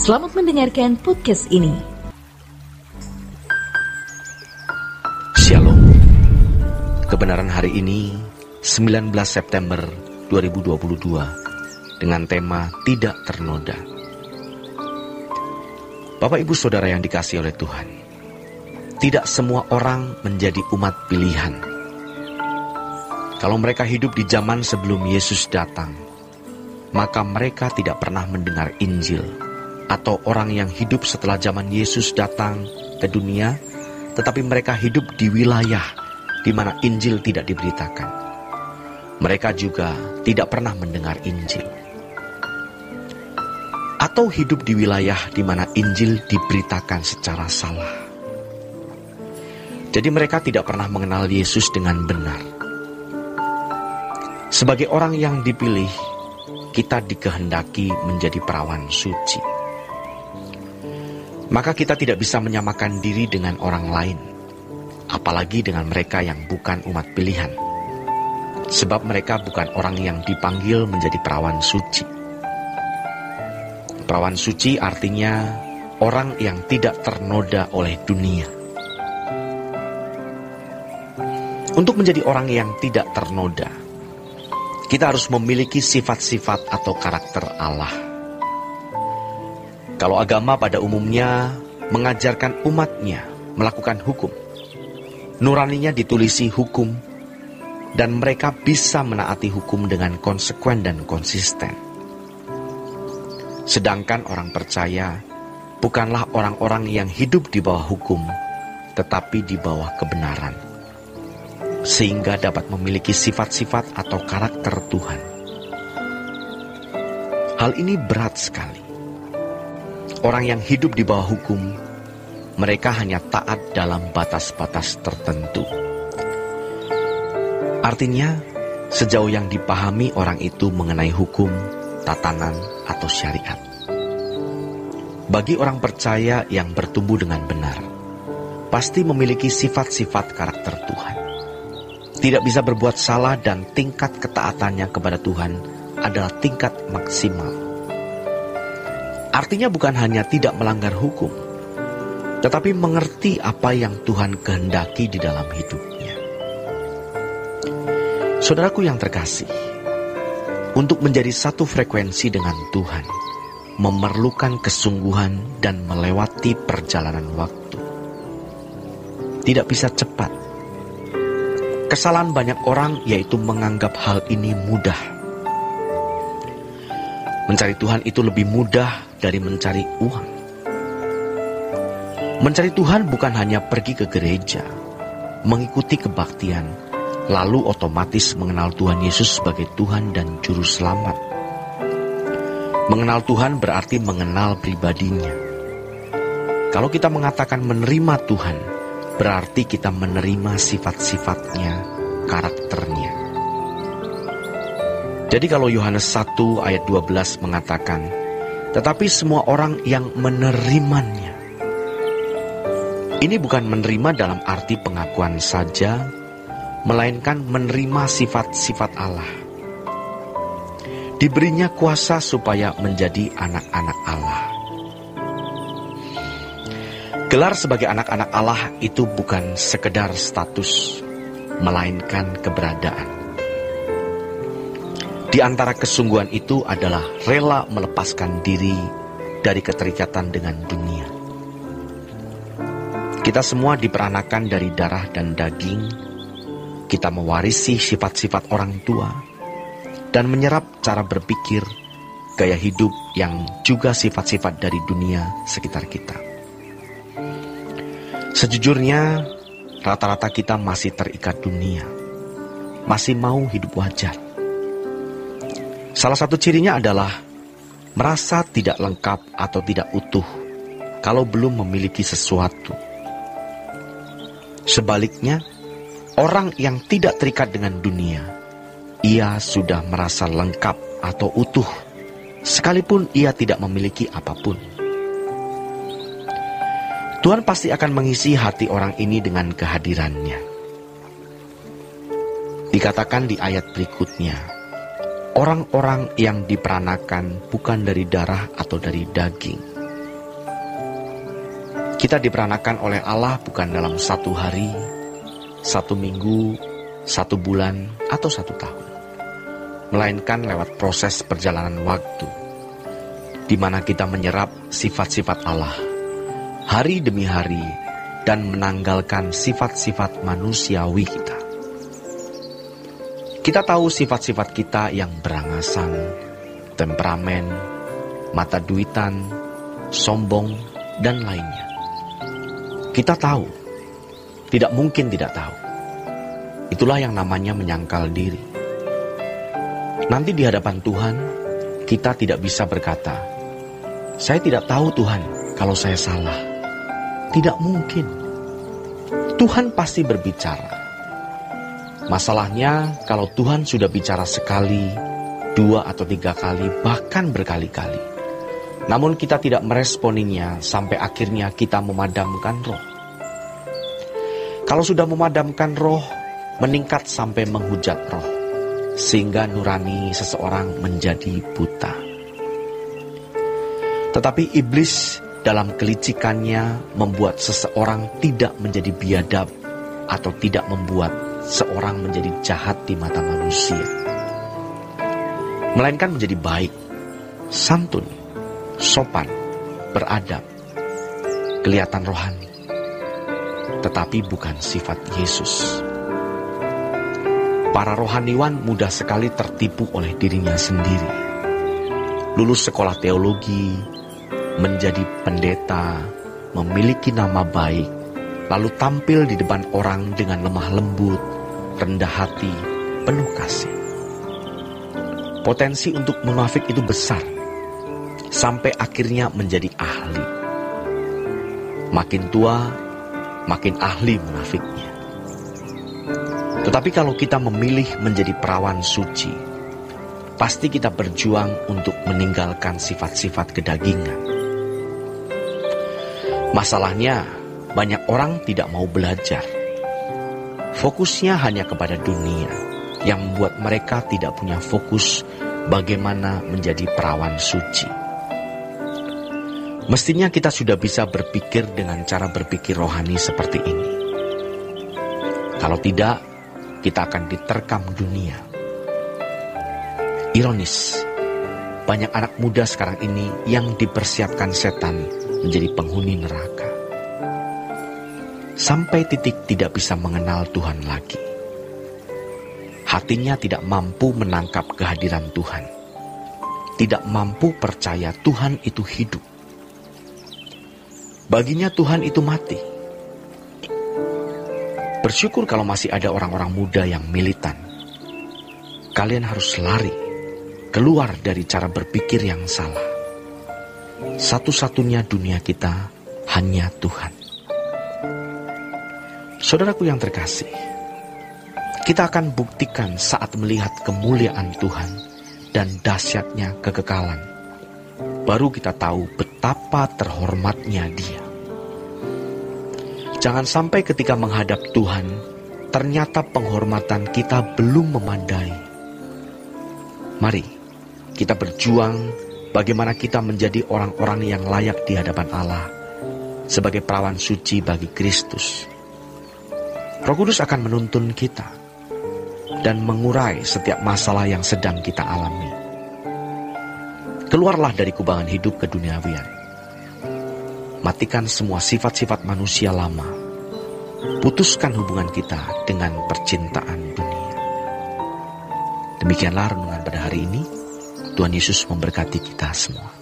Selamat mendengarkan podcast ini. Shalom. Kebenaran hari ini 19 September 2022 dengan tema Tidak Ternoda. Bapak Ibu Saudara yang dikasihi oleh Tuhan, tidak semua orang menjadi umat pilihan. Kalau mereka hidup di zaman sebelum Yesus datang, maka mereka tidak pernah mendengar Injil. Atau orang yang hidup setelah zaman Yesus datang ke dunia, tetapi mereka hidup di wilayah di mana Injil tidak diberitakan. Mereka juga tidak pernah mendengar Injil. Atau hidup di wilayah di mana Injil diberitakan secara salah. Jadi mereka tidak pernah mengenal Yesus dengan benar. Sebagai orang yang dipilih, kita dikehendaki menjadi perawan suci. Maka kita tidak bisa menyamakan diri dengan orang lain, apalagi dengan mereka yang bukan umat pilihan. Sebab mereka bukan orang yang dipanggil menjadi perawan suci. Perawan suci artinya orang yang tidak ternoda oleh dunia. Untuk menjadi orang yang tidak ternoda, kita harus memiliki sifat-sifat atau karakter Allah. Kalau agama pada umumnya mengajarkan umatnya melakukan hukum, nuraninya ditulisi hukum, dan mereka bisa menaati hukum dengan konsekuen dan konsisten. Sedangkan orang percaya bukanlah orang-orang yang hidup di bawah hukum, tetapi di bawah kebenaran, sehingga dapat memiliki sifat-sifat atau karakter Tuhan. Hal ini berat sekali. Orang yang hidup di bawah hukum, mereka hanya taat dalam batas-batas tertentu. Artinya, sejauh yang dipahami orang itu mengenai hukum, tatanan, atau syariat. Bagi orang percaya yang bertumbuh dengan benar, pasti memiliki sifat-sifat karakter Tuhan. Tidak bisa berbuat salah dan tingkat ketaatannya kepada Tuhan adalah tingkat maksimal. Artinya bukan hanya tidak melanggar hukum, tetapi mengerti apa yang Tuhan kehendaki di dalam hidupnya. Saudaraku yang terkasih, untuk menjadi satu frekuensi dengan Tuhan, memerlukan kesungguhan dan melewati perjalanan waktu. Tidak bisa cepat. Kesalahan banyak orang yaitu menganggap hal ini mudah. Mencari Tuhan itu lebih mudah dari mencari uang. Mencari Tuhan bukan hanya pergi ke gereja, mengikuti kebaktian, lalu otomatis mengenal Tuhan Yesus sebagai Tuhan dan Juru Selamat. Mengenal Tuhan berarti mengenal pribadinya. Kalau kita mengatakan menerima Tuhan, berarti kita menerima sifat-sifatnya, karakternya. Jadi kalau Yohanes 1 ayat 12 mengatakan, tetapi semua orang yang menerimanya. Ini bukan menerima dalam arti pengakuan saja, melainkan menerima sifat-sifat Allah. Diberinya kuasa supaya menjadi anak-anak Allah. Gelar sebagai anak-anak Allah itu bukan sekedar status, melainkan keberadaan. Di antara kesungguhan itu adalah rela melepaskan diri dari keterikatan dengan dunia. Kita semua diperanakan dari darah dan daging. Kita mewarisi sifat-sifat orang tua dan menyerap cara berpikir, gaya hidup yang juga sifat-sifat dari dunia sekitar kita. Sejujurnya, rata-rata kita masih terikat dunia, masih mau hidup wajar. Salah satu cirinya adalah merasa tidak lengkap atau tidak utuh kalau belum memiliki sesuatu. Sebaliknya, orang yang tidak terikat dengan dunia, ia sudah merasa lengkap atau utuh, sekalipun ia tidak memiliki apapun. Tuhan pasti akan mengisi hati orang ini dengan kehadirannya. Dikatakan di ayat berikutnya, orang-orang yang diperanakan bukan dari darah atau dari daging, Kita diperanakan oleh Allah bukan dalam 1 hari, 1 minggu, 1 bulan, atau 1 tahun. Melainkan lewat proses perjalanan waktu, di mana kita menyerap sifat-sifat Allah, hari demi hari, dan menanggalkan sifat-sifat manusiawi kita. Kita tahu sifat-sifat kita yang berangasan, temperamen, mata duitan, sombong, dan lainnya. Kita tahu, tidak mungkin tidak tahu. Itulah yang namanya menyangkal diri. Nanti di hadapan Tuhan, kita tidak bisa berkata, "Saya tidak tahu Tuhan kalau saya salah." Tidak mungkin. Tuhan pasti berbicara. Masalahnya, kalau Tuhan sudah bicara sekali, 2 atau 3 kali, bahkan berkali-kali, namun kita tidak meresponinya sampai akhirnya kita memadamkan roh. Kalau sudah memadamkan roh, meningkat sampai menghujat roh, sehingga nurani seseorang menjadi buta. Tetapi iblis dalam kelicikannya membuat seseorang tidak menjadi biadab atau tidak membuat seorang menjadi jahat di mata manusia, melainkan menjadi baik, santun, sopan, beradab, kelihatan rohani, tetapi bukan sifat Yesus. Para rohaniwan mudah sekali tertipu oleh dirinya sendiri. Lulus sekolah teologi, menjadi pendeta, memiliki nama baik, lalu tampil di depan orang dengan lemah lembut, rendah hati, penuh kasih. Potensi untuk munafik itu besar, sampai akhirnya menjadi ahli. Makin tua, makin ahli munafiknya. Tetapi kalau kita memilih menjadi perawan suci, pasti kita berjuang untuk meninggalkan sifat-sifat kedagingan. Masalahnya, banyak orang tidak mau belajar. Fokusnya hanya kepada dunia, yang membuat mereka tidak punya fokus bagaimana menjadi perawan suci. Mestinya kita sudah bisa berpikir dengan cara berpikir rohani seperti ini. Kalau tidak, kita akan diterkam dunia. Ironis, banyak anak muda sekarang ini yang dipersiapkan setan menjadi penghuni neraka. Sampai titik tidak bisa mengenal Tuhan lagi. Hatinya tidak mampu menangkap kehadiran Tuhan. Tidak mampu percaya Tuhan itu hidup. Baginya Tuhan itu mati. Bersyukur kalau masih ada orang-orang muda yang militan. Kalian harus lari, keluar dari cara berpikir yang salah. Satu-satunya dunia kita hanya Tuhan. Saudaraku yang terkasih, kita akan buktikan saat melihat kemuliaan Tuhan dan dahsyatnya kekekalan. Baru kita tahu betapa terhormatnya Dia. Jangan sampai ketika menghadap Tuhan, ternyata penghormatan kita belum memadai. Mari kita berjuang bagaimana kita menjadi orang-orang yang layak di hadapan Allah sebagai perawan suci bagi Kristus. Roh Kudus akan menuntun kita dan mengurai setiap masalah yang sedang kita alami. Keluarlah dari kubangan hidup keduniawian. Matikan semua sifat-sifat manusia lama. Putuskan hubungan kita dengan percintaan dunia. Demikianlah renungan pada hari ini. Tuhan Yesus memberkati kita semua.